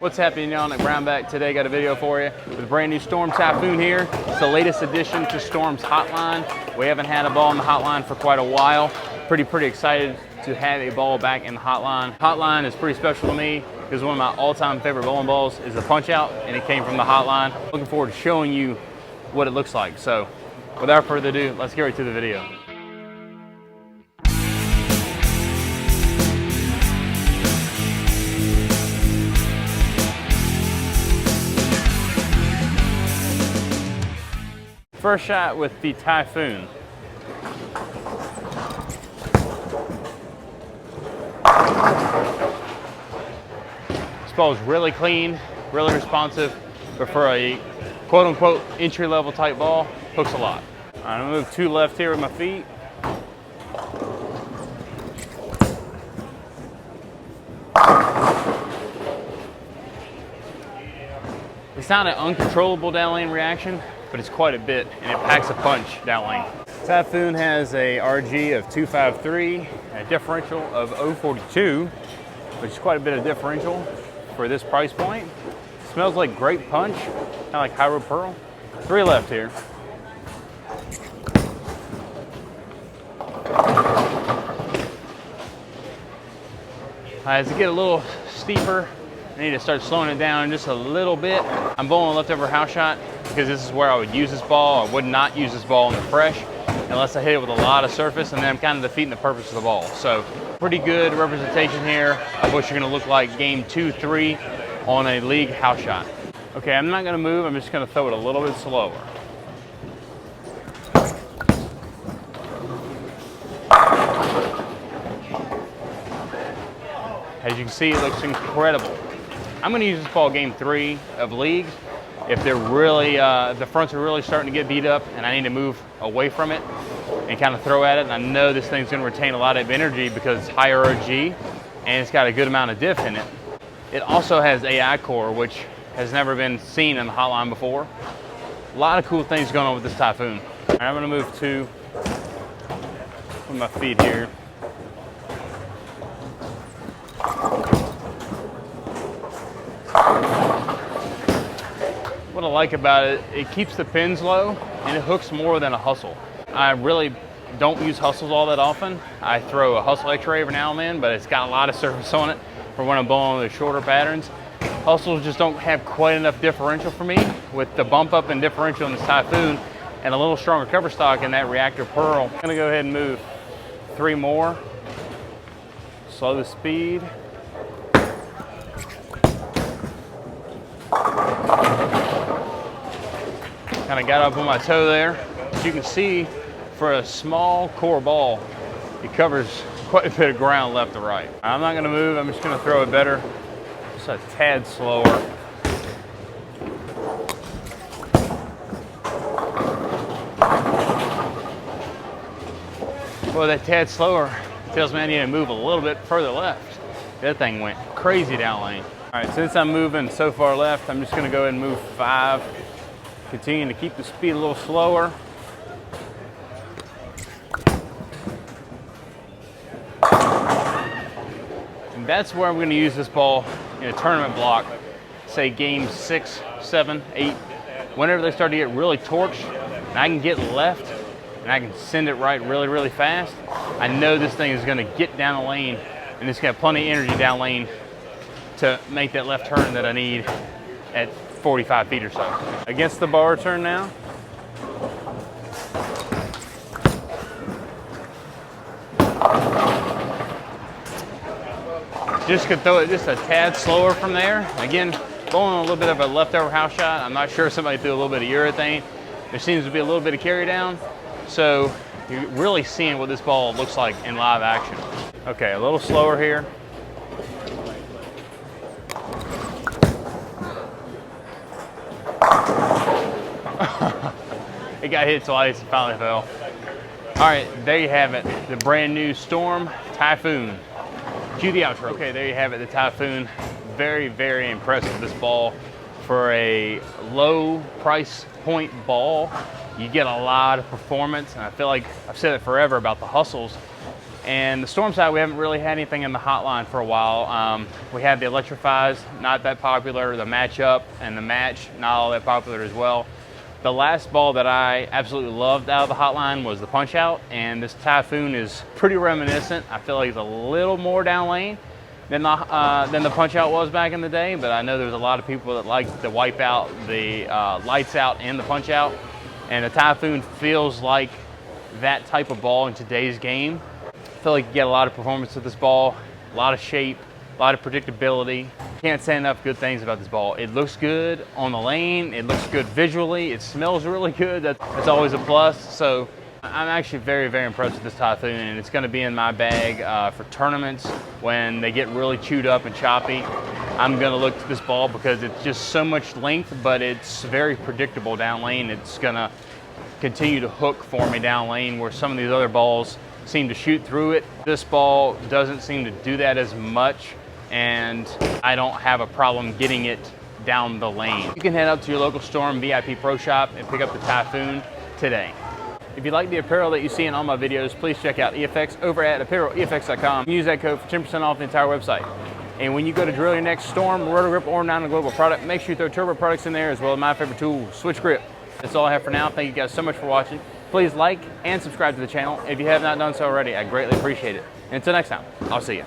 What's happening on at Brownback today? Got a video for you with a brand new Storm Typhoon here. It's the latest addition to Storm's hotline. We haven't had a ball in the hotline for quite a while. Pretty excited to have a ball back in the hotline. Hotline is pretty special to me because one of my all-time favorite bowling balls is the Punch Out, and it came from the hotline. Looking forward to showing you what it looks like. So without further ado, let's get right to the video. First shot with the Typhoon. This ball is really clean, really responsive, but for a quote-unquote entry-level type ball, hooks a lot. All right, I'm gonna move two left here with my feet. It's not an uncontrollable down lane reaction, but it's quite a bit, and it packs a punch down lane. Typhoon has a RG of 253, a differential of 042, which is quite a bit of differential for this price point. Smells like grape punch, kind of like Holo Pearl. Three left here. As it get a little steeper, I need to start slowing it down just a little bit. I'm bowling a leftover house shot because this is where I would use this ball. I would not use this ball in the fresh unless I hit it with a lot of surface, and then I'm kind of defeating the purpose of the ball. So pretty good representation here of what you're gonna look like game 2, 3 on a league house shot. Okay, I'm not gonna move, I'm just gonna throw it a little bit slower. As you can see, it looks incredible. I'm going to use this ball game 3 of league. If they're really, if the fronts are really starting to get beat up and I need to move away from it and kind of throw at it, and I know this thing's going to retain a lot of energy because it's high RG and it's got a good amount of diff in it. It also has AI core, which has never been seen in the hotline before. A lot of cool things going on with this Typhoon. All right, I'm going to move two with my feet here. What I like about it, it keeps the pins low and it hooks more than a hustle. I really don't use hustles all that often. I throw a hustle X-ray every now and then, but it's got a lot of surface on it for when I'm bowling the shorter patterns. Hustles just don't have quite enough differential for me. With the bump up and differential in this Typhoon and a little stronger cover stock in that Reactor Pearl, I'm gonna go ahead and move 3 more. Slow the speed. Kind of got up on my toe there. As you can see, for a small core ball, it covers quite a bit of ground left to right. I'm not gonna move, I'm just gonna throw it better, just a tad slower. Well, that tad slower tells me I need to move a little bit further left. That thing went crazy down lane. All right, since I'm moving so far left, I'm just gonna go ahead and move 5. Continuing to keep the speed a little slower. And that's where I'm going to use this ball in a tournament block, say game 6, 7, 8. Whenever they start to get really torched, and I can get left, and I can send it right really fast, I know this thing is going to get down the lane, and it's got plenty of energy down lane to make that left turn that I need at 45 feet or so. Against the bar turn now. Just could throw it just a tad slower from there. Again, going on a little bit of a leftover house shot. I'm not sure if somebody threw a little bit of urethane. There seems to be a little bit of carry down. So you're really seeing what this ball looks like in live action. Okay, a little slower here. It got hit twice and finally fell. All right, there you have it. The brand new Storm Typhoon. Cue the outro. Okay, there you have it, the Typhoon. Very impressive, this ball. For a low price point ball, you get a lot of performance, and I feel like I've said it forever about the hustles. And the storm side, we haven't really had anything in the hotline for a while. We had the Electrifies, not that popular. The Matchup and the Match, not all that popular as well. The last ball that I absolutely loved out of the hotline was the Punch Out, and this Typhoon is pretty reminiscent. I feel like it's a little more down lane than the Punch Out was back in the day, but I know there's a lot of people that like to wipe out the lights out and the Punch Out, and the Typhoon feels like that type of ball in today's game. I feel like you get a lot of performance with this ball, a lot of shape, a lot of predictability. Can't say enough good things about this ball. It looks good on the lane, it looks good visually, it smells really good. That's always a plus. So I'm actually very, very impressed with this Typhoon, and it's going to be in my bag for tournaments when they get really chewed up and choppy. I'm going to look to this ball because it's just so much length, but it's very predictable down lane. It's going to continue to hook for me down lane where some of these other balls seem to shoot through it. This ball doesn't seem to do that as much, and I don't have a problem getting it down the lane. You can head up to your local Storm VIP Pro Shop and pick up the Typhoon today. If you like the apparel that you see in all my videos, please check out EFX over at apparelefx.com. Use that code for 10% off the entire website. And when you go to drill your next Storm, Roto Grip, or non-global product, make sure you throw turbo products in there as well as my favorite tool, Switch Grip. That's all I have for now. Thank you guys so much for watching. Please like and subscribe to the channel. If you have not done so already, I greatly appreciate it. And until next time, I'll see you.